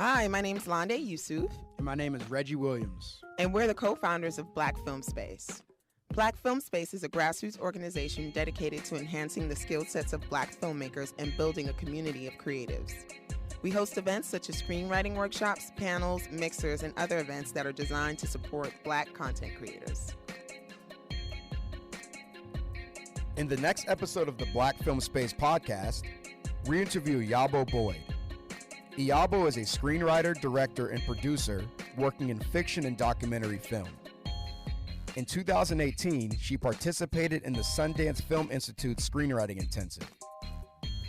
Hi, my name's Londe Yusuf. And my name is Reggie Williams. And we're the co-founders of Black Film Space. Black Film Space is a grassroots organization dedicated to enhancing the skill sets of Black filmmakers and building a community of creatives. We host events such as screenwriting workshops, panels, mixers, and other events that are designed to support Black content creators. In the next episode of the Black Film Space podcast, we interview Iyabo Boyd. Iyabo is a screenwriter, director, and producer working in fiction and documentary film. In 2018, she participated in the Sundance Film Institute Screenwriting Intensive.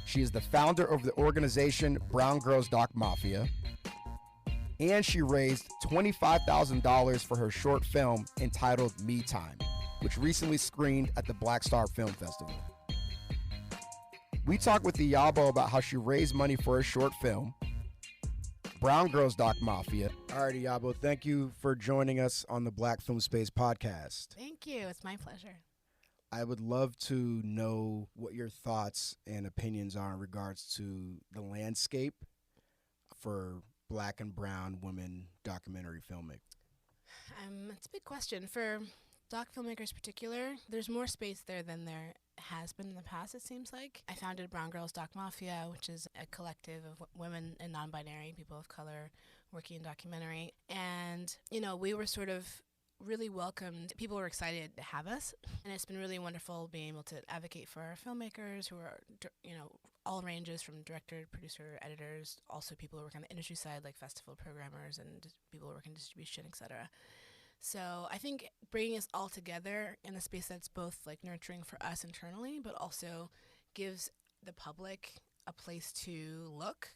She is the founder of the organization Brown Girls Doc Mafia, and she raised $25,000 for her short film entitled Me Time, which recently screened at the Black Star Film Festival. We talk with Iyabo about how she raised money for her short film, Brown Girls Doc Mafia. All right, Iyabo, thank you for joining us on the Black Film Space podcast. Thank you. It's my pleasure. I would love to know what your thoughts and opinions are in regards to the landscape for Black and brown women documentary filmmakers. It's a big question. For doc filmmakers in particular, there's more space there than there has been in the past, it seems like. I founded Brown Girls Doc Mafia, which is a collective of women and non-binary people of color working in documentary. And, we were sort of really welcomed. People were excited to have us. And it's been really wonderful being able to advocate for our filmmakers who are, all ranges from director, producer, editors, also people who work on the industry side like festival programmers and people who work in distribution, etc. So I think bringing us all together in a space that's both like nurturing for us internally, but also gives the public a place to look,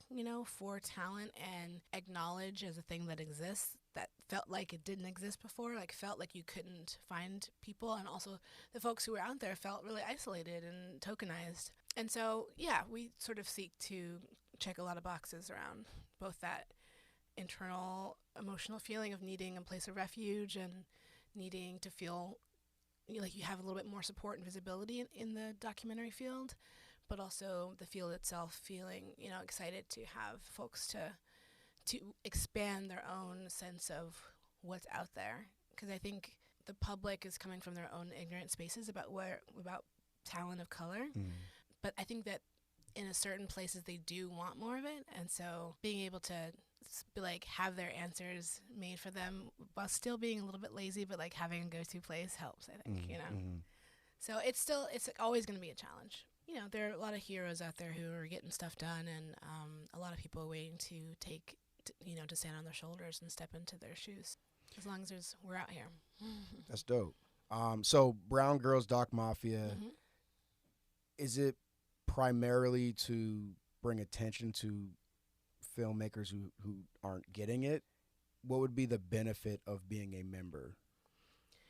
for talent and acknowledge as a thing that exists that felt like it didn't exist before, like felt like you couldn't find people. And also the folks who were out there felt really isolated and tokenized. And so, we sort of seek to check a lot of boxes around both that internal emotional feeling of needing a place of refuge and needing to feel like you have a little bit more support and visibility in the documentary field, but also the field itself feeling, excited to have folks to expand their own sense of what's out there. Because I think the public is coming from their own ignorant spaces about talent of color. But I think that in a certain places they do want more of it, and so being able to have their answers made for them while still being a little bit lazy, but like having a go-to place helps, I think. So it's always going to be a challenge. There are a lot of heroes out there who are getting stuff done, and a lot of people waiting to to stand on their shoulders and step into their shoes. As long as we're out here. That's dope. So Brown Girls Doc Mafia, is it primarily to bring attention to filmmakers who aren't getting it? What would be the benefit of being a member?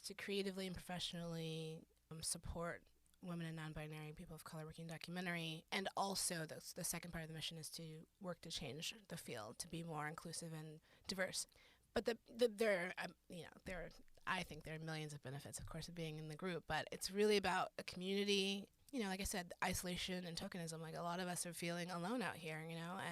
To creatively and professionally support women and non-binary people of color working in documentary, and also the second part of the mission is to work to change the field to be more inclusive and diverse. But I think there are millions of benefits, of course, of being in the group, but it's really about a community. Like I said, isolation and tokenism, like a lot of us are feeling alone out here,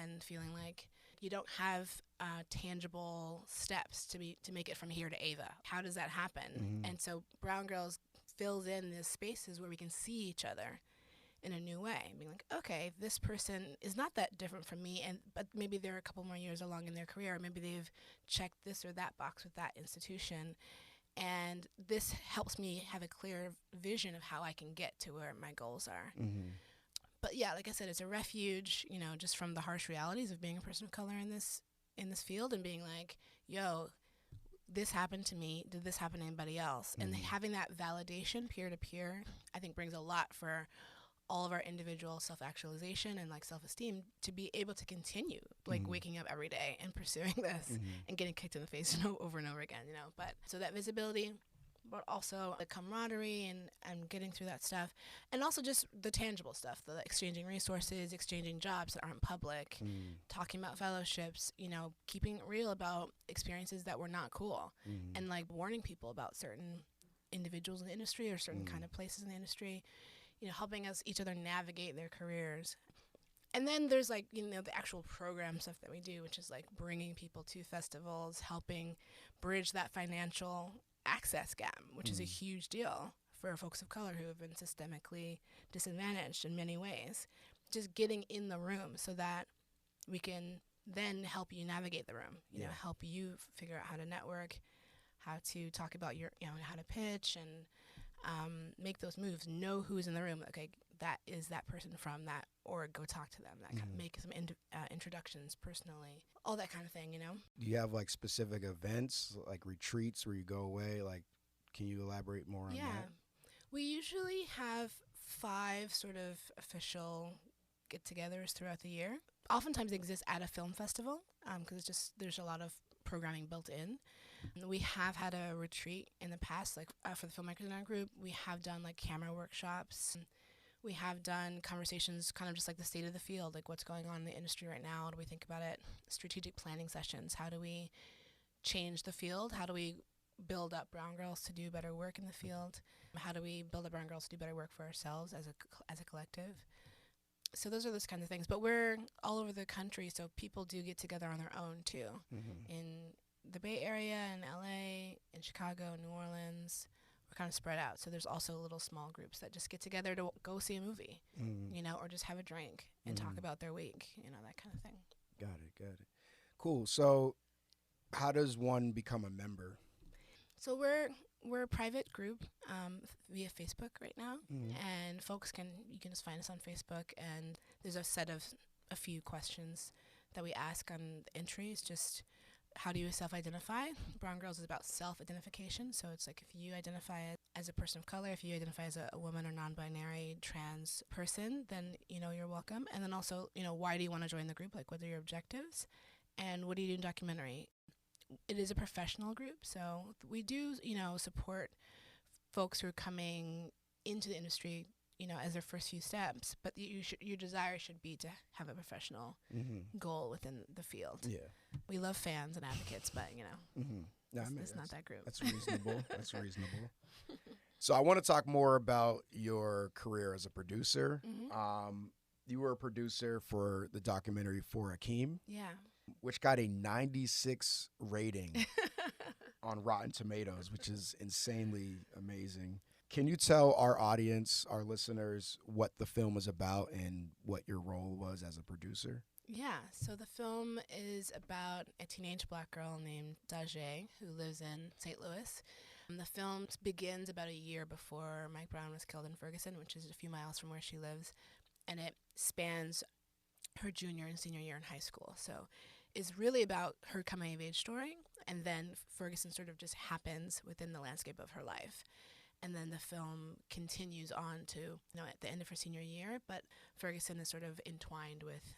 and feeling like you don't have tangible steps to make it from here to Ava. How does that happen? And so Brown Girls fills in these spaces where we can see each other in a new way, being like, okay, this person is not that different from me, but maybe they're a couple more years along in their career, or maybe they've checked this or that box with that institution. And this helps me have a clear vision of how I can get to where my goals are. But like I said, it's a refuge, just from the harsh realities of being a person of color in this field, and being like, yo, this happened to me. Did this happen to anybody else? And having that validation peer to peer, I think brings a lot for all of our individual self-actualization and self-esteem to be able to continue waking up every day and pursuing this and getting kicked in the face over and over again, But so that visibility, but also the camaraderie and getting through that stuff, and also just the tangible stuff, the exchanging resources, exchanging jobs that aren't public, talking about fellowships, keeping it real about experiences that were not cool, and warning people about certain individuals in the industry or certain kind of places in the industry, helping us each other navigate their careers. And then there's like, you know, the actual program stuff that we do, which is like bringing people to festivals, helping bridge that financial access gap, which is a huge deal for folks of color who have been systemically disadvantaged in many ways. Just getting in the room so that we can then help you navigate the room, you know, help you figure out how to network, how to talk about your, you know, how to pitch and make those moves, know who's in the room. Okay, that is that person from that, or go talk to them, that make some introductions personally, all that kind of thing, you know. Do you have like specific events, like retreats where you go away? Like, can you elaborate more on that? We usually have 5 sort of official get-togethers throughout the year. Oftentimes they exist at a film festival because it's just there's a lot of programming built in. We have had a retreat in the past, like for the filmmakers in our group. We have done like camera workshops. We have done conversations, kind of just like the state of the field, like what's going on in the industry right now. What do we think about it? Strategic planning sessions. How do we change the field? How do we build up brown girls to do better work in the field? How do we build up brown girls to do better work for ourselves as a collective? So those are those kinds of things. But we're all over the country, so people do get together on their own too. In the Bay Area, in LA, in Chicago, New Orleans, we're kind of spread out. So there's also little small groups that just get together to go see a movie, you know, or just have a drink and talk about their week, you know, that kind of thing. Got it. Cool. So how does one become a member? So we're a private group via Facebook right now, and you can just find us on Facebook, and there's a few questions that we ask on the entries. Just how do you self-identify? Brown Girls is about self-identification, so it's like if you identify as a person of color, if you identify as a woman or non-binary trans person, then you know you're welcome. And then also, you know, why do you want to join the group? Like, what are your objectives, and what do you do in documentary? It is a professional group, so we do, you know, support folks who are coming into the industry, you know, as their first few steps. But your desire should be to have a professional goal within the field. Yeah, we love fans and advocates, but you know, it's not that group. That's reasonable. That's reasonable. So I want to talk more about your career as a producer. You were a producer for the documentary for Akeem. Yeah. Which got a 96 rating on Rotten Tomatoes, which is insanely amazing. Can you tell our audience, our listeners, what the film is about and what your role was as a producer? Yeah, so the film is about a teenage black girl named Dajae who lives in St. Louis. The film begins about a year before Mike Brown was killed in Ferguson, which is a few miles from where she lives, and it spans her junior and senior year in high school. So it's really about her coming of age story, and then Ferguson sort of just happens within the landscape of her life. And then the film continues on to, you know, at the end of her senior year, but Ferguson is sort of entwined with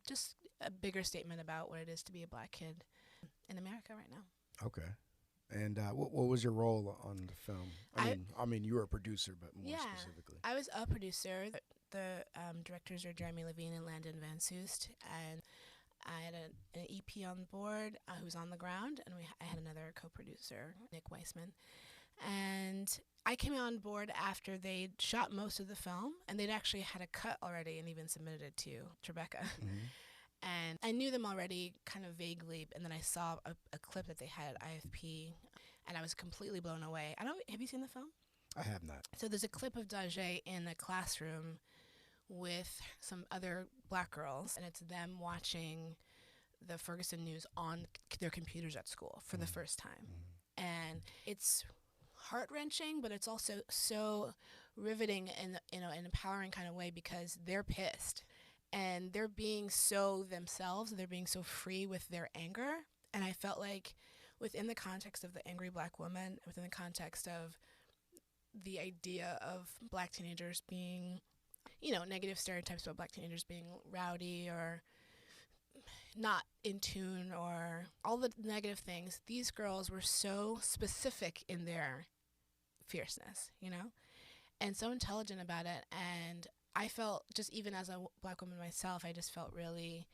just a bigger statement about what it is to be a black kid in America right now. Okay. And what was your role on the film? I mean, you were a producer, but more specifically. I was a producer. The directors are Jeremy Levine and Landon Van Soest, and I had an EP on board who was on the ground, and I had another co-producer, Nick Weissman. And I came on board after they'd shot most of the film, and they'd actually had a cut already and even submitted it to Tribeca. And I knew them already kind of vaguely, and then I saw a clip that they had at IFP, and I was completely blown away. Have you seen the film? I have not. So there's a clip of Dajae in a classroom with some other black girls, and it's them watching the Ferguson news on their computers at school for the first time. And it's heart-wrenching, but it's also so riveting in an empowering kind of way because they're pissed. And they're being so themselves, they're being so free with their anger. And I felt like within the context of the angry black woman, within the context of the idea of black teenagers being, you know, negative stereotypes about black teenagers being rowdy or not in tune or all the negative things, these girls were so specific in their fierceness, you know, and so intelligent about it. And I felt, just even as a black woman myself, I just felt really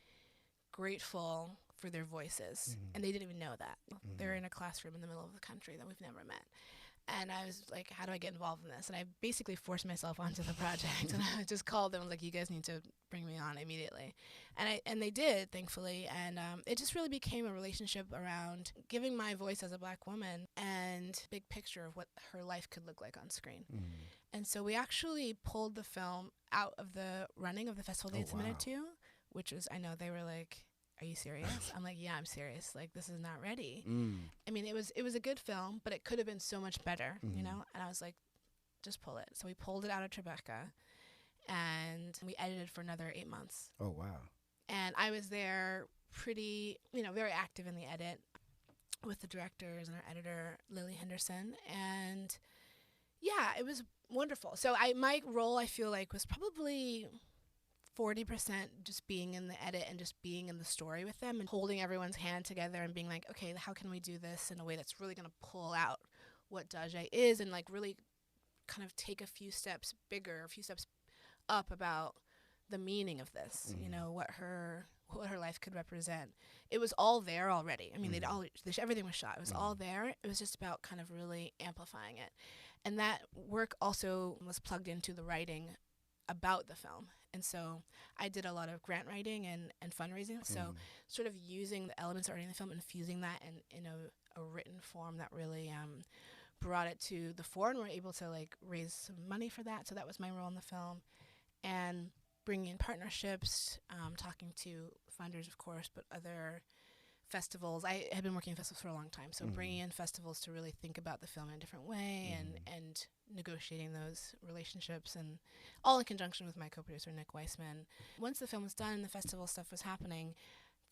grateful for their voices. And they didn't even know that. They're in a classroom in the middle of the country that we've never met. And I was like, how do I get involved in this? And I basically forced myself onto the project. And I just called them, like, you guys need to bring me on immediately. And they did, thankfully. And it just really became a relationship around giving my voice as a Black woman and big picture of what her life could look like on screen. And so we actually pulled the film out of the running of the festival they had submitted to, which was, I know they were like, are you serious? I'm like, yeah, I'm serious. Like, this is not ready. I mean, it was a good film, but it could have been so much better, you know? And I was like, just pull it. So we pulled it out of Tribeca, and we edited for another 8 months. Oh, wow. And I was there pretty, very active in the edit with the directors and our editor, Lily Henderson. And yeah, it was wonderful. So my role, I feel like, was probably 40% just being in the edit and just being in the story with them and holding everyone's hand together and being like, okay, how can we do this in a way that's really going to pull out what Daje is and like really kind of take a few steps bigger, a few steps up about the meaning of this, what her life could represent. It was all there already. I mean, everything was shot. It was all there. It was just about kind of really amplifying it. And that work also was plugged into the writing about the film. And so I did a lot of grant writing and fundraising. So sort of using the elements already in the film, infusing that in a written form that really brought it to the fore, and we're able to like raise some money for that. So that was my role in the film. And bringing in partnerships, talking to funders, of course, but other festivals. I had been working in festivals for a long time, so bringing in festivals to really think about the film in a different way and negotiating those relationships, and all in conjunction with my co-producer, Nick Weissman. Once the film was done and the festival stuff was happening,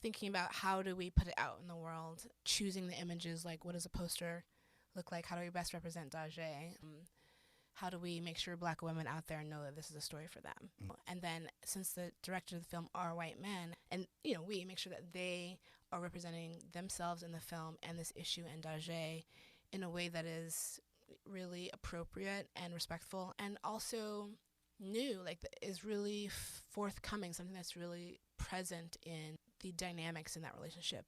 thinking about how do we put it out in the world, choosing the images, like what does a poster look like, how do we best represent Daje, how do we make sure Black women out there know that this is a story for them. And then since the director of the film are white men, and we make sure that they are representing themselves in the film and this issue and Daje in a way that is really appropriate and respectful, and also new, like is really forthcoming, something that's really present in the dynamics in that relationship,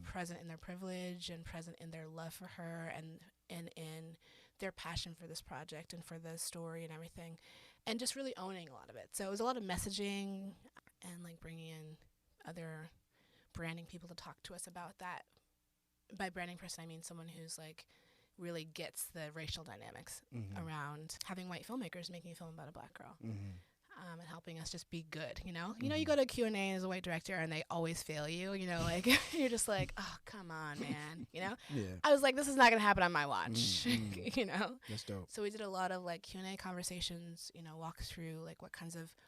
present in their privilege and present in their love for her and in their passion for this project and for the story and everything, and just really owning a lot of it. So it was a lot of messaging and like bringing in other branding people to talk to us about that. By branding person, I mean someone who's like really gets the racial dynamics around having white filmmakers making a film about a Black girl. And helping us just be good, you go to Q&A as a white director and they always fail you, like you're just like, oh, come on, man, Yeah. I was like, this is not going to happen on my watch, That's dope. So we did a lot of like Q&A conversations, walk through like what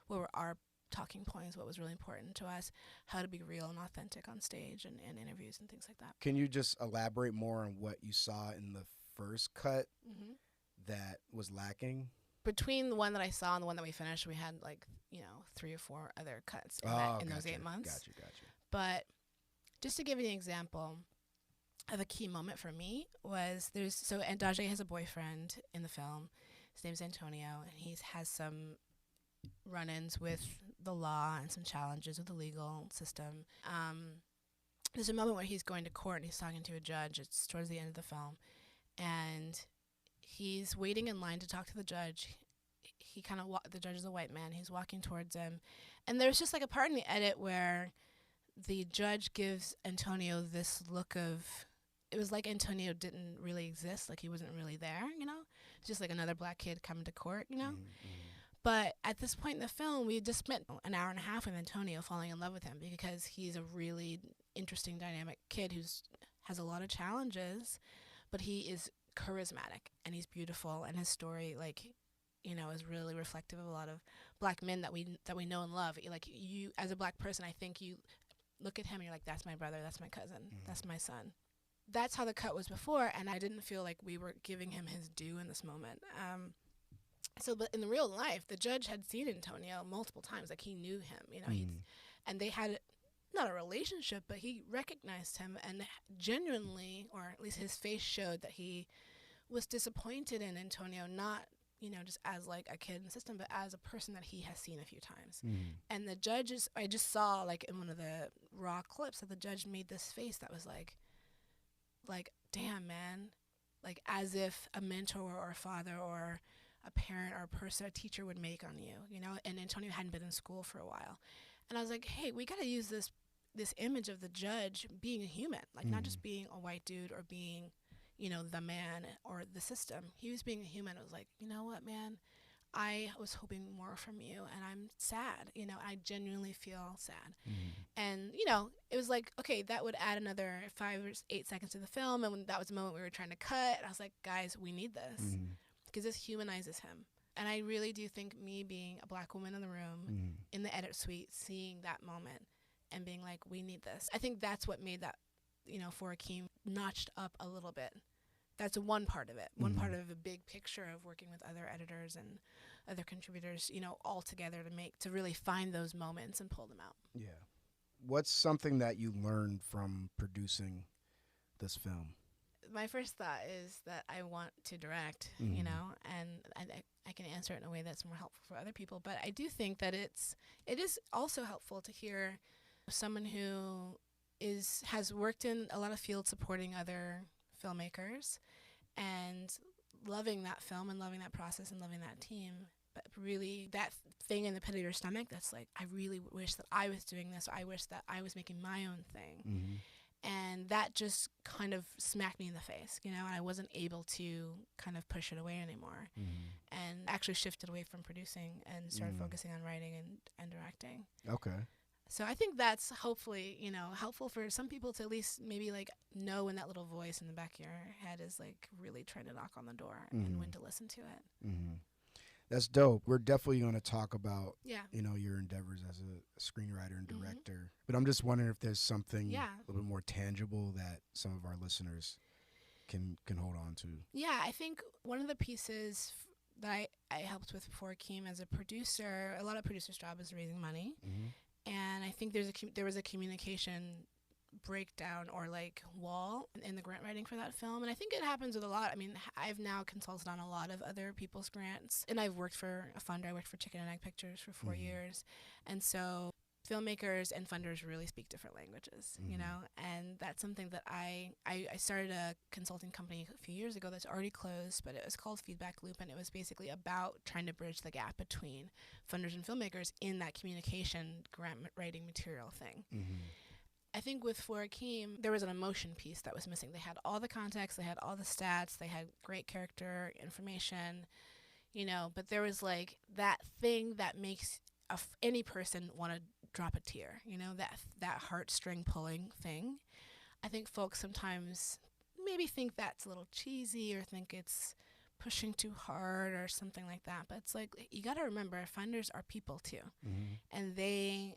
were our talking points, what was really important to us, how to be real and authentic on stage and interviews and things like that. Can you just elaborate more on what you saw in the first cut that was lacking? Between the one that I saw and the one that we finished, we had like, 3 or 4 other cuts in those 8 months. Gotcha. But just to give you an example of a key moment for me was and Daje has a boyfriend in the film. His name's Antonio, and he has some run-ins with the law and some challenges with the legal system. There's a moment where he's going to court and he's talking to a judge. It's towards the end of the film. And he's waiting in line to talk to the judge. He the judge is a white man. He's walking towards him. And there's just like a part in the edit where the judge gives Antonio this look of, it was like Antonio didn't really exist, like he wasn't really there, It's just like another Black kid coming to court, But at this point in the film, we just spent an hour and a half with Antonio falling in love with him because he's a really interesting, dynamic kid who has a lot of challenges, but he is charismatic and he's beautiful, and his story is really reflective of a lot of Black men that we know and love. Like you as a Black person, I think you look at him and you're like, that's my brother, that's my cousin, that's my son. That's how the cut was before, and I didn't feel like we were giving him his due in this moment. But in the real life, the judge had seen Antonio multiple times, like he knew him, and they had not a relationship, but he recognized him and genuinely, or at least his face showed that he was disappointed in Antonio, not, just as like a kid in the system, but as a person that he has seen a few times. And the judges, I just saw like in one of the raw clips that the judge made this face that was like, damn, man, like as if a mentor or a father or a parent or a person, a teacher would make on you, you know. And Antonio hadn't been in school for a while, and I was like, hey, we got to use this image of the judge being a human, like not just being a white dude or being, you know, the man or the system. He was being a human. I was like, you know what, man, I was hoping more from you, and I'm sad, you know. I genuinely feel sad. And, you know, it was like, okay, that would add another 5 or 8 seconds to the film, and when that was the moment we were trying to cut, I was like, guys, we need this, because this humanizes him. And I really do think me being a black woman in the room, in the edit suite, seeing that moment and being like, we need this. I think that's what made that, you know, for Akeem, notched up a little bit. That's one part of it, one part of a big picture of working with other editors and other contributors, you know, all together to really find those moments and pull them out. Yeah. What's something that you learned from producing this film? My first thought is that I want to direct, you know, and I can answer it in a way that's more helpful for other people. But I do think that it is also helpful to hear someone who has worked in a lot of fields supporting other filmmakers and loving that film and loving that process and loving that team, but really that thing in the pit of your stomach that's like, I really wish that I was doing this, or I wish that I was making my own thing. And that just kind of smacked me in the face, you know, and I wasn't able to kind of push it away anymore, and actually shifted away from producing and started focusing on writing and directing. Okay. So I think that's hopefully, you know, helpful for some people to at least maybe like know when that little voice in the back of your head is like really trying to knock on the door and when to listen to it. That's dope. We're definitely going to talk about, Yeah. you know, your endeavors as a screenwriter and director. But I'm just wondering if there's something a little bit more tangible that some of our listeners can hold on to. Yeah, I think one of the pieces that I helped with before Akeem as a producer, a lot of producers' job is raising money. And I think there was a communication breakdown or like wall in the grant writing for that film, and I think it happens with a lot. I mean, I've now consulted on a lot of other people's grants, and I've worked for a funder. I worked for Chicken and Egg Pictures for 4 years, and so filmmakers and funders really speak different languages, you know, and that's something that I started a consulting company a few years ago that's already closed, but it was called Feedback Loop, and it was basically about trying to bridge the gap between funders and filmmakers in that communication grant writing material thing. I think with For Akeem, there was an emotion piece that was missing. They had all the context, they had all the stats, they had great character information, you know, but there was like that thing that makes any person want to drop a tear, you know, that heartstring pulling thing. I think folks sometimes maybe think that's a little cheesy or think it's pushing too hard or something like that, but it's like, you got to remember, funders are people too, and they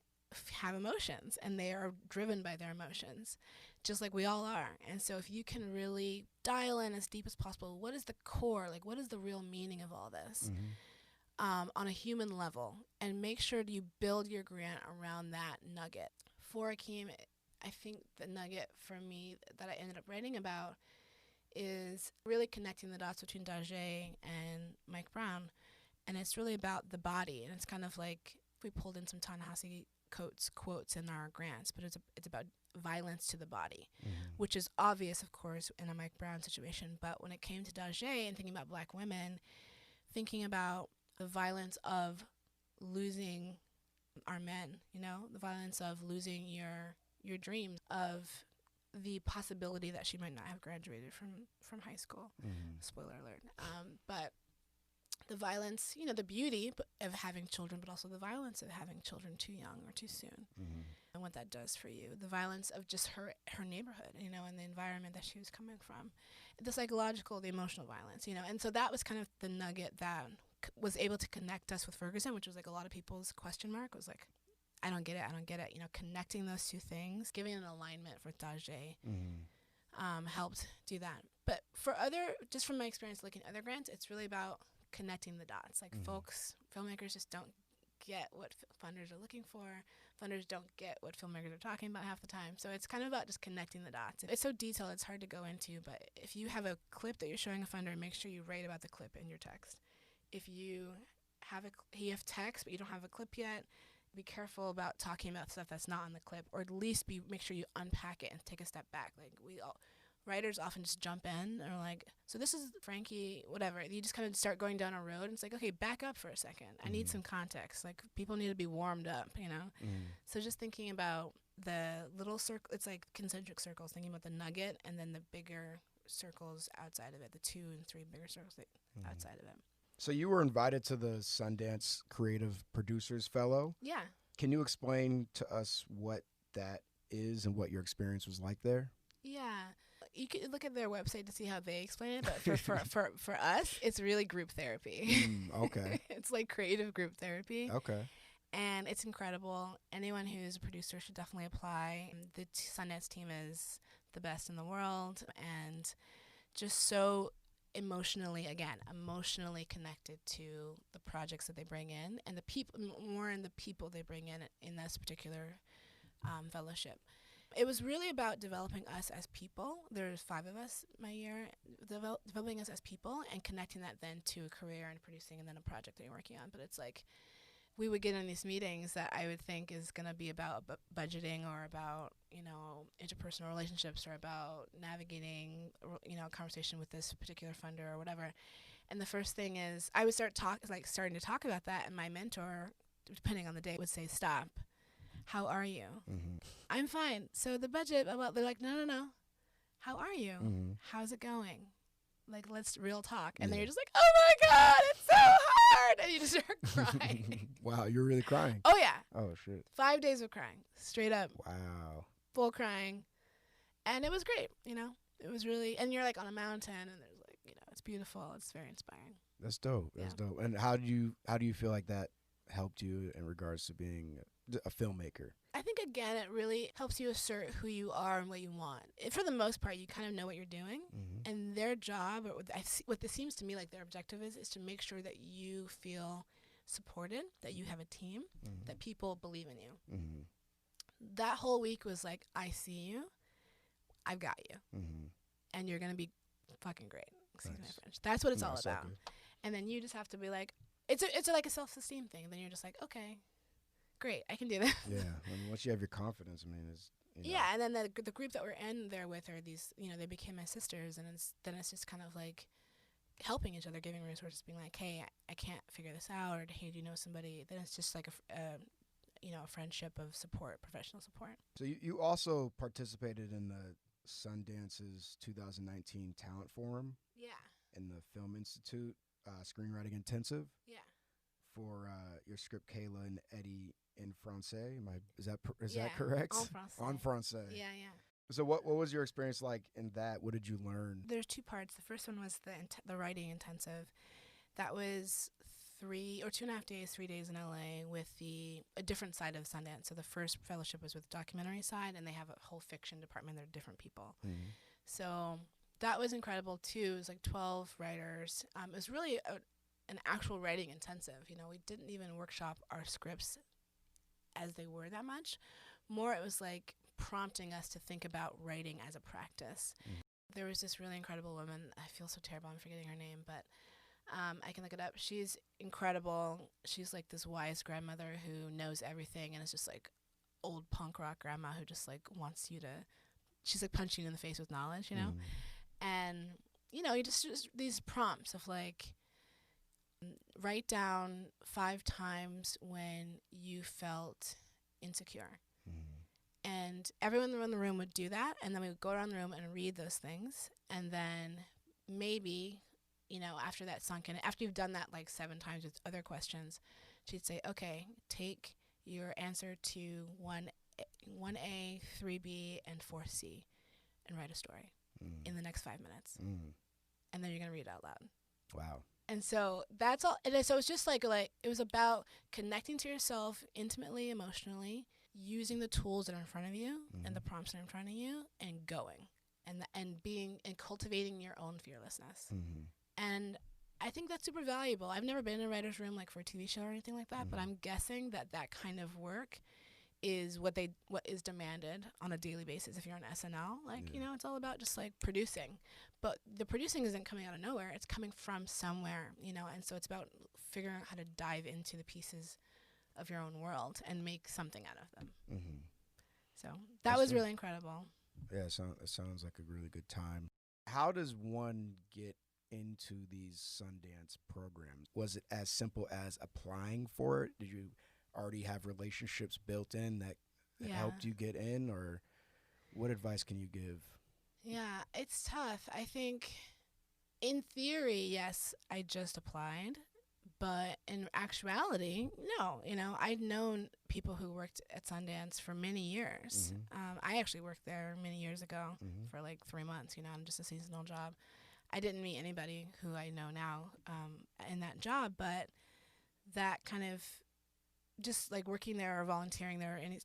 have emotions and they are driven by their emotions just like we all are. And so if you can really dial in as deep as possible, what is the core, like what is the real meaning of all this, on a human level, and make sure you build your grant around that nugget. For Akeem, I think the nugget for me that I ended up writing about is really connecting the dots between Dajae and Mike Brown, and it's really about the body, and it's kind of like we pulled in some Ta-Nehisi quotes in our grants, but it's about violence to the body, which is obvious, of course, in a Mike Brown situation, but when it came to Dajae and thinking about black women, thinking about the violence of losing our men, you know, the violence of losing your dreams, of the possibility that she might not have graduated from high school. Spoiler alert. But the violence, you know, the beauty of having children, but also the violence of having children too young or too soon, and what that does for you. The violence of just her neighborhood, you know, and the environment that she was coming from. The psychological, the emotional violence, you know. And so that was kind of the nugget that was able to connect us with Ferguson, which was like a lot of people's question mark. Was like, I don't get it. You know, connecting those two things, giving an alignment for Dajae, helped do that. But for just from my experience looking at other grants, it's really about connecting the dots. Like filmmakers just don't get what funders are looking for. Funders don't get what filmmakers are talking about half the time. So it's kind of about just connecting the dots. It's so detailed, it's hard to go into, but if you have a clip that you're showing a funder, make sure you write about the clip in your text. If you have text, but you don't have a clip yet, be careful about talking about stuff that's not on the clip, or at least make sure you unpack it and take a step back. Like writers often just jump in and are like, so this is Frankie, whatever. You just kind of start going down a road and it's like, okay, back up for a second. I need some context. Like, people need to be warmed up, you know? So just thinking about the little circle, it's like concentric circles, thinking about the nugget and then the bigger circles outside of it, the 2 and 3 bigger circles outside of it. So you were invited to the Sundance Creative Producers Fellow. Yeah. Can you explain to us what that is and what your experience was like there? Yeah. You could look at their website to see how they explain it, but for us, it's really group therapy. Okay. It's like creative group therapy. Okay. And it's incredible. Anyone who's a producer should definitely apply. The Sundance team is the best in the world and just so emotionally connected to the projects that they bring in and the people, more in the people they bring in this particular fellowship. It was really about developing us as people. There's 5 of us my year, developing us as people and connecting that then to a career and producing and then a project that you're working on. But it's like, we would get in these meetings that I would think is going to be about budgeting or about, you know, interpersonal relationships or about navigating, you know, a conversation with this particular funder or whatever. And the first thing is I would starting to talk about that, and my mentor, depending on the day, would say, stop. How are you? I'm fine. So the budget, they're like, no. How are you? How's it going? Like, let's real talk. And then you're just like, oh my God, it's so hard. And you just start crying. Wow, you're really crying. Oh, yeah. Oh, shit. 5 days of crying, straight up. Wow. Full crying. And it was great, you know. It was really, and you're like on a mountain and there's like, you know, it's beautiful. It's very inspiring. That's dope. That's dope. And how do you feel like that helped you in regards to being a filmmaker? I think, again, it really helps you assert who you are and what you want. For the most part, you kind of know what you're doing. And their job, or what this seems to me like their objective is to make sure that you feel supported, that you have a team, that people believe in you. That whole week was like, I see you, I've got you, and you're going to be fucking great. Excuse my French. That's what it's all about. And then you just have to be like, it's like a self-esteem thing. Then you're just like, okay, great, I can do this. Yeah, I mean, once you have your confidence, I mean, it's, you know. Yeah, and then the group that we're in there with are these, you know, they became my sisters, and it's just kind of like helping each other, giving resources, being like, hey, I can't figure this out, or hey, do you know somebody? Then it's just like a friendship of support, professional support. So you also participated in the Sundance's 2019 Talent Forum. Yeah. In the Film Institute Screenwriting Intensive. Yeah. For your script, Kayla and Eddie in Francais. Is that correct? En Francais. Yeah. So what was your experience like in that? What did you learn? There's 2 parts. The first one was the writing intensive. That was 3 or 2.5 days, 3 days in LA with a different side of Sundance. So the first fellowship was with the documentary side, and they have a whole fiction department. They're different people. So that was incredible too. It was like 12 writers. It was really an actual writing intensive. You know, we didn't even workshop our scripts as they were that much. More, it was like prompting us to think about writing as a practice. There was this really incredible woman. I feel so terrible, I'm forgetting her name, but I can look it up. She's incredible. She's like this wise grandmother who knows everything, and is just like old punk rock grandma who just like wants you to, she's like punching you in the face with knowledge, you know? And, you know, you just these prompts of like, write down 5 times when you felt insecure. And everyone in the room would do that, and then we would go around the room and read those things, and then maybe, you know, after that sunk in, after you've done that like 7 times with other questions, she'd say, okay, take your answer to 1A, 3B, and 4C, and write a story in the next 5 minutes. And then you're going to read it out loud. Wow. And so that's all. And so it's just like it was about connecting to yourself intimately, emotionally, using the tools that are in front of you and the prompts that are in front of you, and going and being and cultivating your own fearlessness. And I think that's super valuable. I've never been in a writer's room like for a TV show or anything like that, but I'm guessing that kind of work is what is demanded on a daily basis if you're on SNL. Like, you know, it's all about just like producing. But the producing isn't coming out of nowhere. It's coming from somewhere, you know, and so it's about figuring out how to dive into the pieces of your own world and make something out of them. So that was really incredible. Yeah, it sounds like a really good time. How does one get into these Sundance programs? Was it as simple as applying for it? Did you already have relationships built in that helped you get in, or what advice can you give? Yeah, it's tough. I think in theory, yes, I just applied, but in actuality, no. I'd known people who worked at Sundance for many years. I actually worked there many years ago for like 3 months, on just a seasonal job. I didn't meet anybody who I know now in that job, but that kind of just like working there or volunteering there and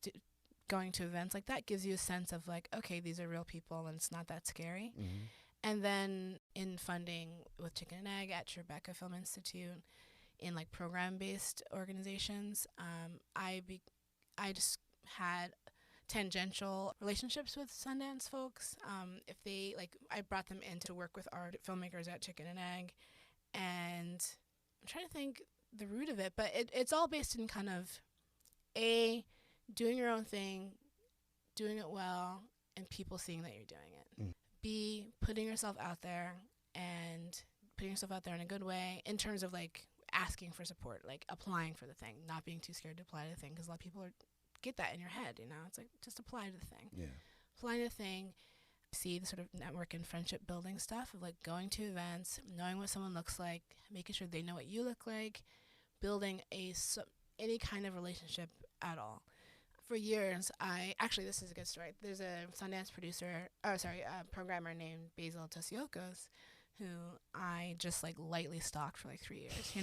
going to events like that gives you a sense of like, okay, these are real people and it's not that scary. And then in funding with Chicken and Egg at Tribeca Film Institute, in like program-based organizations, I just had tangential relationships with Sundance folks. If they I brought them in to work with our filmmakers at Chicken and Egg, and I'm trying to think the root of it, but it's all based in kind of A, doing your own thing, doing it well, and people seeing that you're doing it. B, putting yourself out there and putting yourself out there in a good way in terms of like asking for support, like applying for the thing, not being too scared to apply to the thing, because a lot of people get that in your head, it's like just apply to the thing. Apply to the thing, see the sort of network and friendship building stuff of like going to events, knowing what someone looks like, making sure they know what you look like, building any kind of relationship at all. For years, this is a good story. There's a Sundance programmer named Basil Tosiokos, who I just like lightly stalked for like 3 years,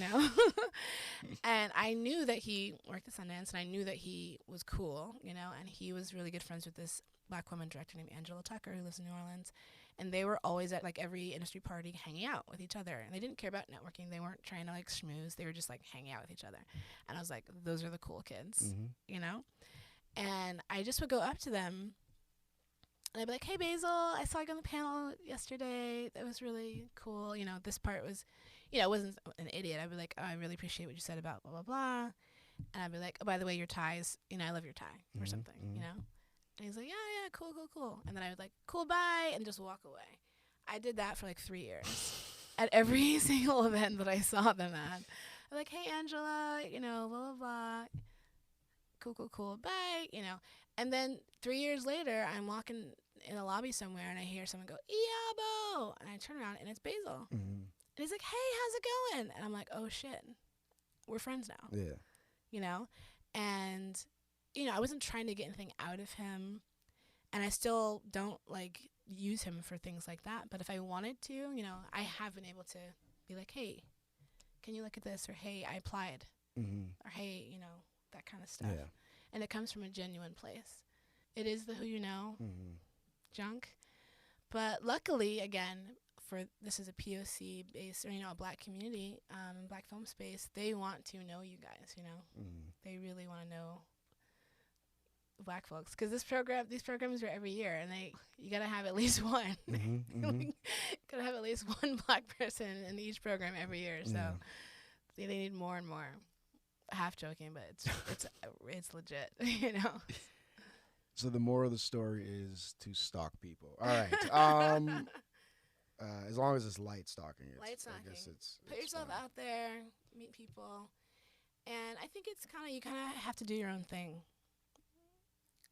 and I knew that he worked at Sundance, and I knew that he was cool, and he was really good friends with this Black woman director named Angela Tucker, who lives in New Orleans, and they were always at like every industry party hanging out with each other, and they didn't care about networking. They weren't trying to like schmooze. They were just like hanging out with each other, and I was like, those are the cool kids, And I just would go up to them and I'd be like, hey, Basil, I saw you on the panel yesterday. That was really cool. This part was, I wasn't an idiot. I'd be like, oh, I really appreciate what you said about blah, blah, blah. And I'd be like, oh, by the way, your ties, I love your tie or something, And he's like, yeah, cool. And then I would like, cool, bye, and just walk away. I did that for like 3 years at every single event that I saw them at. I'm like, hey, Angela, blah, blah, blah. Cool, bye, And then 3 years later, I'm walking in a lobby somewhere, and I hear someone go, Iyabo! And I turn around, and it's Basil. And he's like, hey, how's it going? And I'm like, oh, shit. We're friends now. Yeah. And, I wasn't trying to get anything out of him, and I still don't, use him for things like that. But if I wanted to, I have been able to be like, hey, can you look at this? Or, hey, I applied. Or, hey, that kind of stuff. Yeah. And it comes from a genuine place. It is the who you know junk. But luckily, again, this is a POC based, or, a Black community, Black film space, they want to know you guys, They really want to know Black folks. Because these programs are every year, and you got to have at least one. Got to have at least one Black person in each program every year. So they need more and more. Half joking, but it's legit, So the moral of the story is to stalk people. All right. As long as it's light stalking. Light stalking. I guess it's Put yourself fine. out there, meet people, and I think it's you kind of have to do your own thing,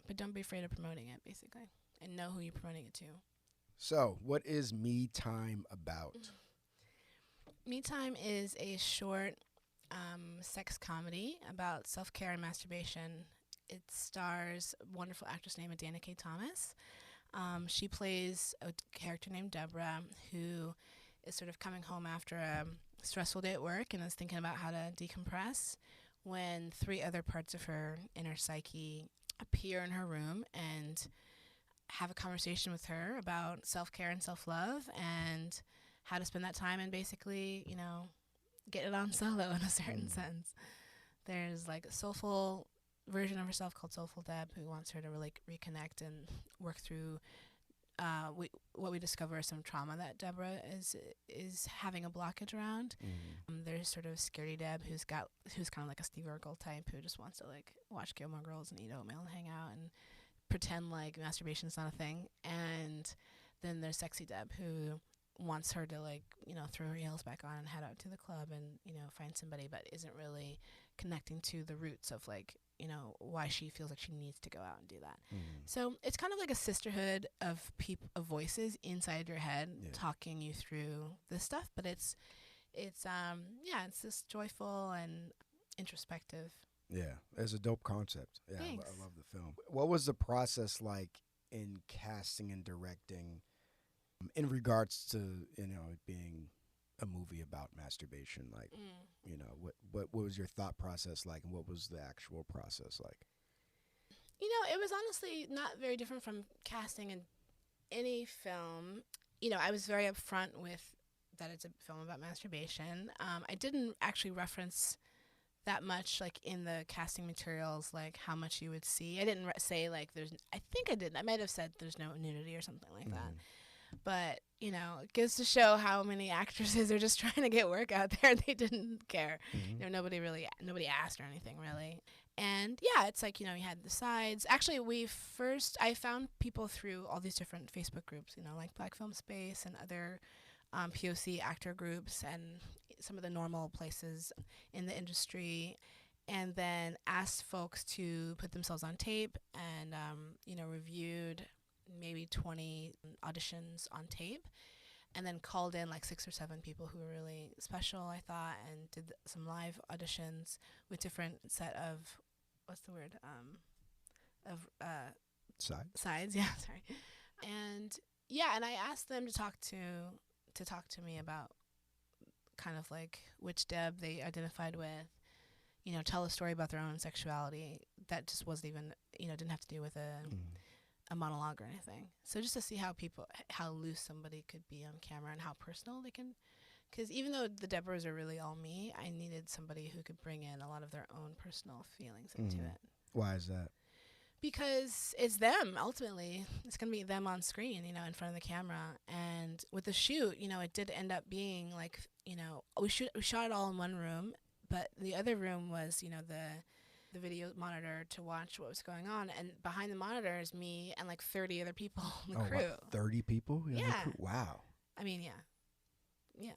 but don't be afraid of promoting it, basically, and know who you're promoting it to. So, what is Me Time about? Me Time is a short sex comedy about self-care and masturbation. It stars a wonderful actress named Adana K. Thomas. She plays a character named Deborah, who is sort of coming home after a stressful day at work and is thinking about how to decompress, when 3 other parts of her inner psyche appear in her room and have a conversation with her about self-care and self-love and how to spend that time and basically, get it on solo in a certain sense. There's a soulful version of herself called Soulful Deb, who wants her to really reconnect and work through what we discover is some trauma that Deborah is having a blockage around. There's sort of Scaredy Deb, who's kind of like a Steve Urkel type, who just wants to watch Gilmore Girls and eat oatmeal and hang out and pretend like masturbation is not a thing. And then there's Sexy Deb, who wants her to, like, you know, throw her heels back on and head out to the club and, you know, find somebody, but isn't really connecting to the roots of, like, you know, why she feels like she needs to go out and do that. So it's kind of like a sisterhood of of voices inside your head talking you through this stuff, but it's this joyful and introspective. Yeah, it's a dope concept. Yeah, Thanks. I love the film. What was the process like in casting and directing in regards to, you know, it being a movie about masturbation? Like, you know, what was your thought process like, and what was the actual process like? You know, it was honestly not very different from casting in any film. You know, I was very upfront with that it's a film about masturbation. I didn't actually reference that much, like, in the casting materials, like how much you would see. I didn't say, like, I think I did. I might have said there's no nudity or something like that. But, you know, it goes to show how many actresses are just trying to get work out there. They didn't care. You know, nobody asked or anything, really. And, yeah, it's like, you know, you had the sides. Actually, I found people through all these different Facebook groups, you know, like Black Film Space and other POC actor groups and some of the normal places in the industry, and then asked folks to put themselves on tape and, you know, reviewed maybe 20 auditions on tape, and then called in like 6 or 7 people who were really special, I thought, and did some live auditions with different set of, what's the word, sides, yeah, sorry. And yeah, and I asked them to talk to me about kind of like which Deb they identified with, you know, tell a story about their own sexuality that just wasn't even, you know, didn't have to do with a monologue or anything. So just to see how loose somebody could be on camera and how personal they can, because even though the Deborahs are really all me, I needed somebody who could bring in a lot of their own personal feelings into it. Why is that? Because it's them, ultimately. It's going to be them on screen, you know, in front of the camera. And with the shoot, you know, it did end up being like, you know, we shot it all in one room, but the other room was, you know, the video monitor to watch what was going on. And behind the monitor is me and like 30 other people on the crew. What, 30 people? Yeah. Wow. I mean, yeah.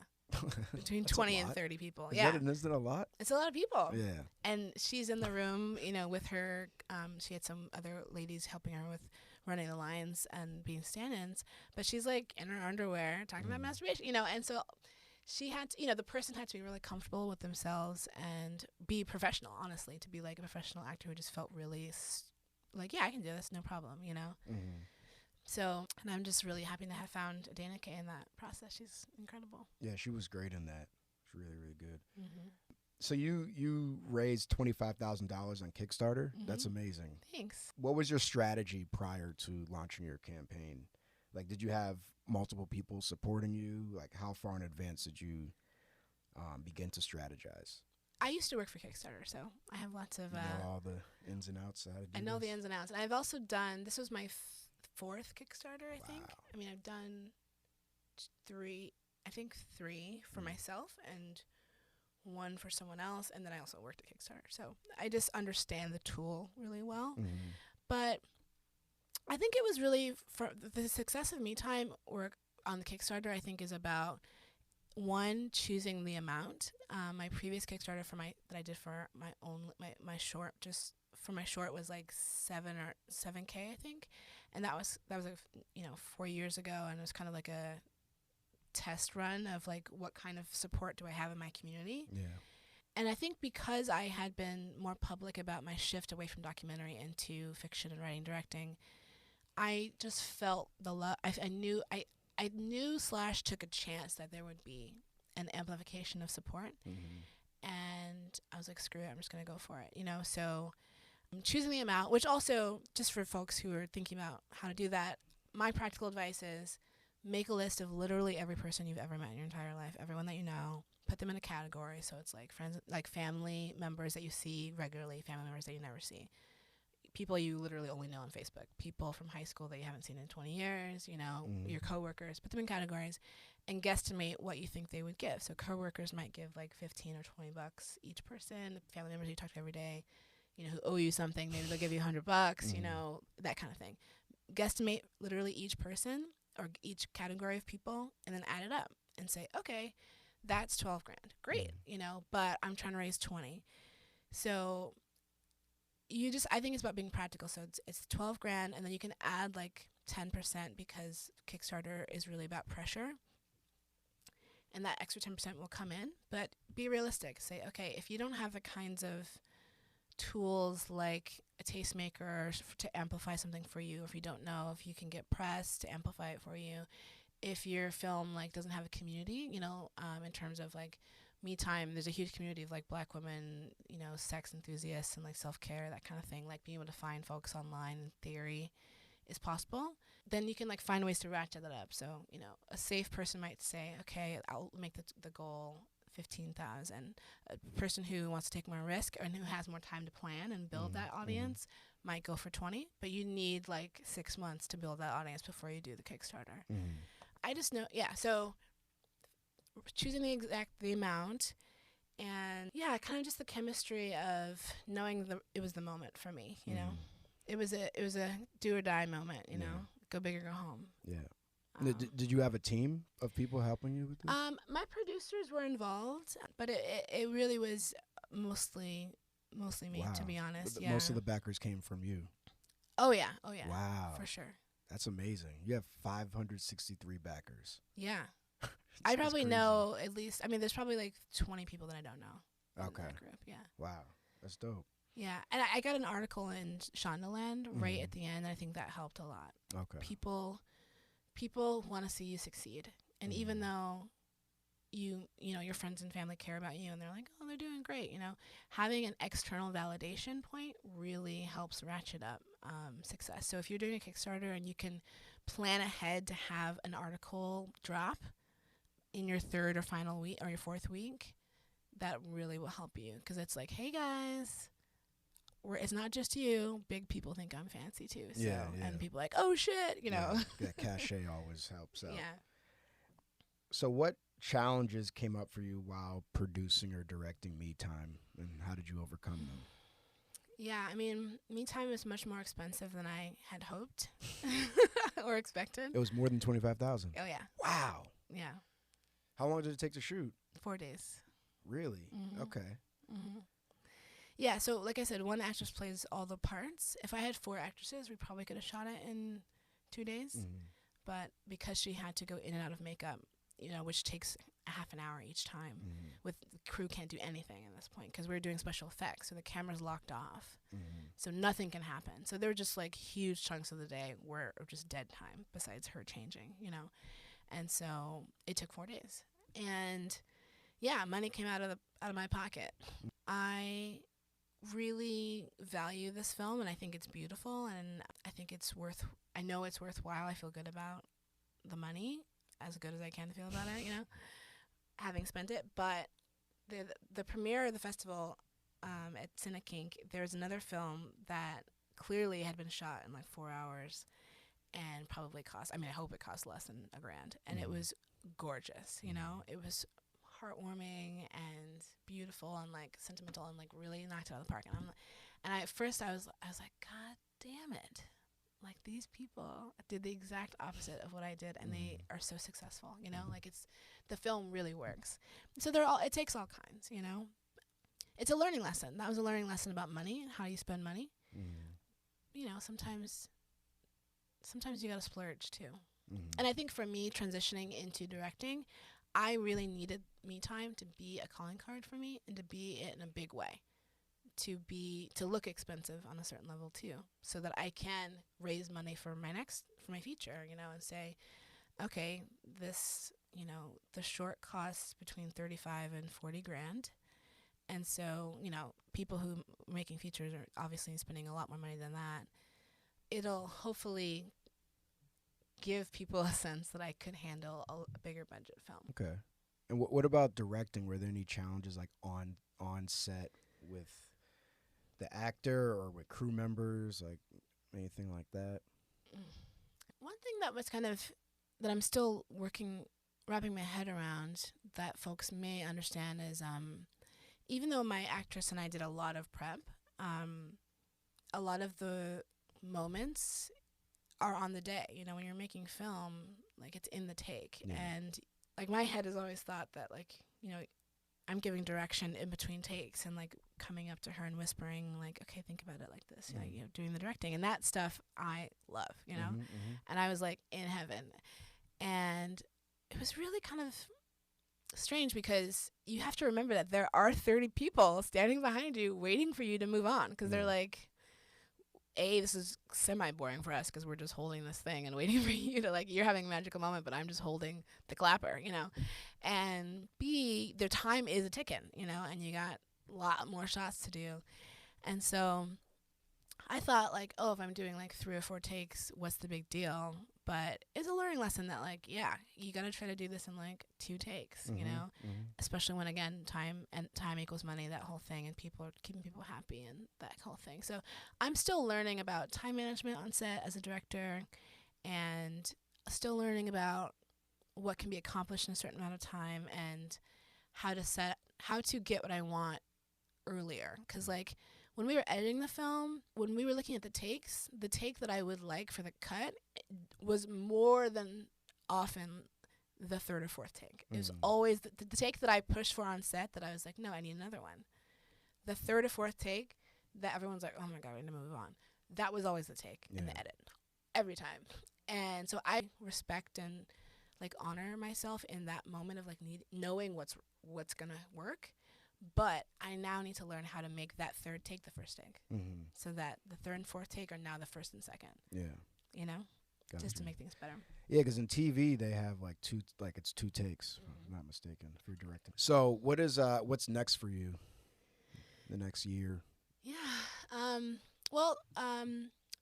Between 20 and 30 people. Is that a lot? It's a lot of people. Yeah. And she's in the room, you know, with her, she had some other ladies helping her with running the lines and being stand-ins, but she's like in her underwear talking about masturbation, you know, and so she had to, you know, the person had to be really comfortable with themselves and be professional, honestly, to be like a professional actor who just felt really like, yeah, I can do this, no problem, you know. So, and I'm just really happy to have found Dana Kay in that process. She's incredible. Yeah, she was great in that. She's really, really good. So you raised $25,000 on Kickstarter. That's amazing. Thanks. What was your strategy prior to launching your campaign? Like, did you have multiple people supporting you? Like, how far in advance did you begin to strategize? I used to work for Kickstarter, so I have lots of... You know all the ins and outs? I know the ins and outs. And I've also done... This was my 4th Kickstarter, I think. I mean, I've done 3 for myself and 1 for someone else, and then I also worked at Kickstarter. So I just understand the tool really well. But I think it was really, for the success of Me Time work on the Kickstarter, I think is about, 1, choosing the amount. My previous Kickstarter that I did for my short, just for my short, was like 7K, I think. And that was like, you know, 4 years ago, and it was kind of like a test run of like, what kind of support do I have in my community? Yeah. And I think because I had been more public about my shift away from documentary into fiction and writing, directing, I just felt the love. I knew / took a chance that there would be an amplification of support. And I was like, screw it, I'm just going to go for it, you know? So choosing the amount, which also, just for folks who are thinking about how to do that, my practical advice is make a list of literally every person you've ever met in your entire life, everyone that you know, put them in a category. So it's like friends, like family members that you see regularly, family members that you never see, people you literally only know on Facebook, people from high school that you haven't seen in 20 years, you know, your coworkers, put them in categories and guesstimate what you think they would give. So coworkers might give like $15 or $20 each person, family members you talk to every day, who owe you something. Maybe they'll give you $100, that kind of thing. Guesstimate literally each person or each category of people and then add it up and say, okay, that's 12 grand. Great, but I'm trying to raise 20. So I think it's about being practical. So it's 12 grand, and then you can add like 10% because Kickstarter is really about pressure. And that extra 10% will come in, but be realistic. Say, okay, if you don't have the kinds of tools like a tastemaker to amplify something for you, if you don't know if you can get press to amplify it for you, if your film like doesn't have a community, in terms of like me time, there's a huge community of like Black women, sex enthusiasts and like self-care, that kind of thing, like being able to find folks online in theory is possible, then you can like find ways to ratchet that up. So, a safe person might say, okay, I'll make the goal 15,000. A person who wants to take more risk and who has more time to plan and build that audience might go for 20, but you need like 6 months to build that audience before you do the Kickstarter. I just know, so choosing the amount, and kind of just the chemistry of knowing it was the moment for me, It was a do or die moment, go big or go home. Yeah. Did you have a team of people helping you with this? My producers were involved, but it really was mostly me, to be honest. But most of the backers came from you. Oh yeah. Wow. For sure. That's amazing. You have 563 backers. Yeah. I probably know at least, there's probably like 20 people that I don't know. Okay. In that group, yeah. Wow. That's dope. Yeah, and I got an article in Shondaland right at the end. I think that helped a lot. Okay. People want to see you succeed, and even though your friends and family care about you, and they're like, oh, they're doing great. Having an external validation point really helps ratchet up success. So if you're doing a Kickstarter and you can plan ahead to have an article drop in your third or final week or your fourth week, that really will help you, because it's like, hey guys, it's not just you. Big people think I'm fancy too. So, and people are like, oh shit, That cachet always helps out. Yeah. So what challenges came up for you while producing or directing Me Time, and how did you overcome them? Yeah, Me Time is much more expensive than I had hoped or expected. It was more than $25,000. Oh yeah. Wow. Yeah. How long did it take to shoot? 4 days. Really? Okay. Yeah, so like I said, one actress plays all the parts. If I had 4 actresses, we probably could have shot it in 2 days. But because she had to go in and out of makeup, which takes a half an hour each time, with the crew can't do anything at this point because we're doing special effects, so the camera's locked off. So nothing can happen. So there were just like huge chunks of the day were just dead time besides her changing, And so it took 4 days. And yeah, money came out of my pocket. I really value this film, and I think it's beautiful, and I think I know it's worthwhile. I feel good about the money, as good as I can feel about it, having spent it. But the premiere of the festival at Cinekink, there's another film that clearly had been shot in like 4 hours and probably cost, I hope it cost less than $1,000. And it was gorgeous, It was heartwarming and beautiful and like sentimental and like really knocked it out of the park. And at first I was like, God damn it, like these people did the exact opposite of what I did, and they are so successful, like the film really works. So it takes all kinds, it's a learning lesson. That was a learning lesson about money, how you spend money. Sometimes you gotta splurge too. And I think for me, transitioning into directing, I really needed Me Time to be a calling card for me, and to be it in a big way, to look expensive on a certain level too, so that I can raise money for my feature, and say, okay, this, the short costs between 35 and 40 grand. And so, people who are making features are obviously spending a lot more money than that. It'll hopefully give people a sense that I could handle a bigger budget film. Okay. And what about directing? Were there any challenges like on set with the actor or with crew members, like anything like that? One thing that was that I'm still wrapping my head around that folks may understand is, even though my actress and I did a lot of prep, a lot of the moments are on the day. You know, when you're making film, like, it's in the take. Yeah. And, like, my head has always thought that, like, you know, I'm giving direction in between takes and, like, coming up to her and whispering, like, okay, think about it like this, you know, doing the directing. And that stuff I love, you know? And I was, like, in heaven. And it was really kind of strange because you have to remember that there are 30 people standing behind you waiting for you to move on, because they're like, this is semi-boring for us because we're just holding this thing and waiting for you to, like, you're having a magical moment, but I'm just holding the clapper, you know. And B, their time is a ticking, you know, and you got a lot more shots to do. And so I thought, like, oh, if I'm doing, like, 3 or 4 takes, what's the big deal? But it's a learning lesson that, like, yeah, you got to try to do this in, like, 2 takes, you know, especially when, again, time equals money, that whole thing, and people are keeping people happy and that whole thing. So I'm still learning about time management on set as a director, and still learning about what can be accomplished in a certain amount of time and how to get what I want earlier. Because, like, when we were editing the film, when we were looking at the takes, the take that I would like for the cut was more than often the 3rd or 4th take. It was always the take that I pushed for on set that I was like, no, I need another one. The 3rd or 4th take that everyone's like, oh my God, we need to move on. That was always the take in the edit, every time. And so I respect and, like, honor myself in that moment of, like, knowing what's gonna work. But I now need to learn how to make that 3rd take the 1st take, so that the 3rd and 4th take are now the 1st and 2nd. Yeah, you know, just to make things better. Yeah, because in TV they have, like, it's 2 takes, if I'm not mistaken, if you're directing. So what's next for you? The next year? Yeah.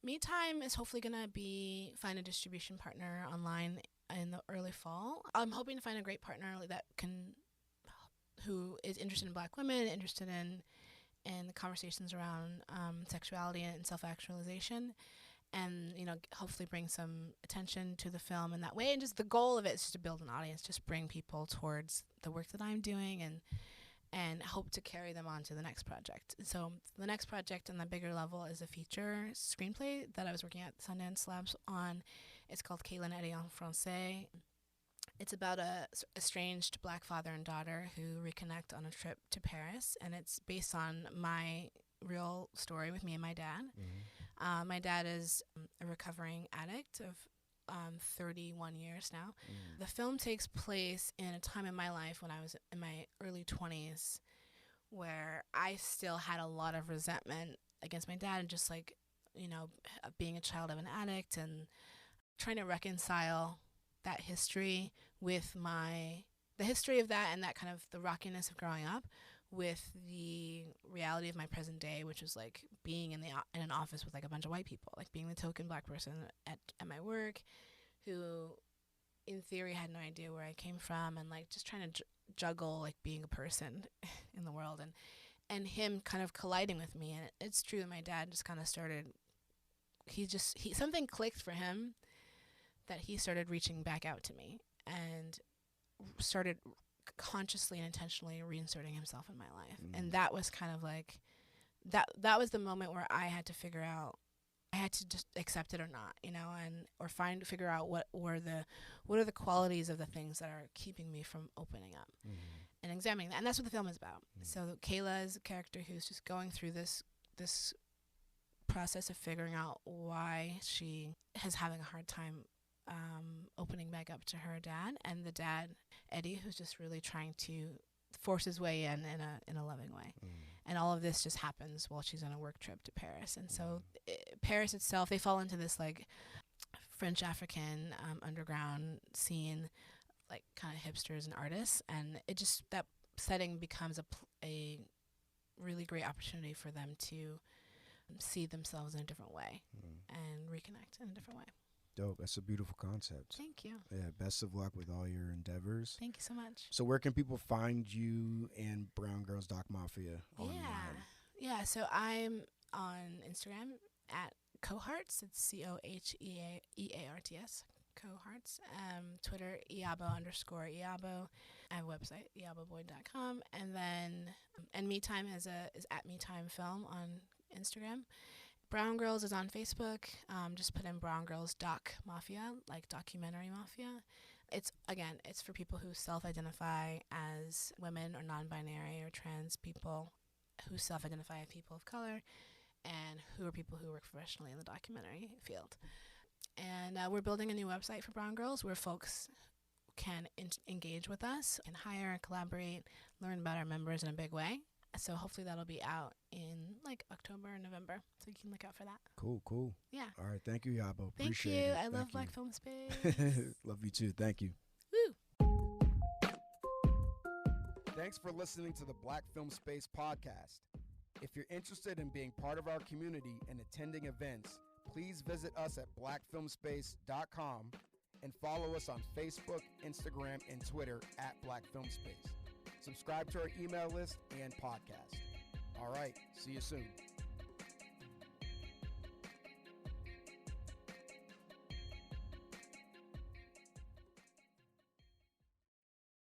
Me Time is hopefully gonna find a distribution partner online in the early fall. I'm hoping to find a great partner who is interested in Black women, interested in the conversations around sexuality and self-actualization, and, you know, hopefully bring some attention to the film in that way. And just the goal of it is just to build an audience, just bring people towards the work that I'm doing, and hope to carry them on to the next project. So the next project on the bigger level is a feature screenplay that I was working at Sundance Labs on. It's called Kayla and Eddie en Français. It's about a estranged Black father and daughter who reconnect on a trip to Paris, and it's based on my real story with me and my dad. My dad is a recovering addict of 31 years now. The film takes place in a time in my life when I was in my early 20s, where I still had a lot of resentment against my dad, and just, like, you know, being a child of an addict and trying to reconcile that history with the history of that, and that kind of the rockiness of growing up, with the reality of my present day, which was, like, being in an office with, like, a bunch of white people, like, being the token Black person at my work, who in theory had no idea where I came from, and, like, just trying to juggle, like, being a person in the world, and him kind of colliding with me. And it's true that my dad just kind of started, something clicked for him, that he started reaching back out to me and started consciously and intentionally reinserting himself in my life. And that was kind of like, that was the moment where I had to figure out, I had to just accept it or not, you know, or figure out what are the qualities of the things that are keeping me from opening up and examining that. And that's what the film is about. So Kayla is a character who's just going through this process of figuring out why she is having a hard time opening back up to her dad, and the dad, Eddie, who's just really trying to force his way in a loving way. And all of this just happens while she's on a work trip to Paris. And so Paris itself, they fall into this, like, French African underground scene, like, kind of hipsters and artists, and it just, that setting becomes a really great opportunity for them to see themselves in a different way and reconnect in a different way. Dope. That's a beautiful concept. Thank you. Yeah, best of luck with all your endeavors. Thank you so much. So where can people find you and Brown Girls Doc Mafia online? Yeah, so I'm on Instagram at Cohearts. It's COHEARTS. Cohearts. Twitter, Iyabo_Iyabo. I have a website, iyaboboyd.com. And then, and Me Time is at Me Time Film on Instagram. Brown Girls is on Facebook. Just put in Brown Girls Doc Mafia, like documentary mafia. It's for people who self-identify as women or non-binary or trans people who self-identify as people of color and who are people who work professionally in the documentary field. And we're building a new website for Brown Girls where folks can engage with us and hire and collaborate, learn about our members in a big way. So hopefully that'll be out in like October or November. So you can look out for that. Cool. Yeah. All right. Thank you, Iyabo. Thank Appreciate you. it. I love Thank Black you. Film Space. Love you too. Thank you. Woo. Thanks for listening to the Black Film Space podcast. If you're interested in being part of our community and attending events, please visit us at blackfilmspace.com and follow us on Facebook, Instagram, and Twitter at Black Film Space. Subscribe to our email list and podcast. All right, see you soon.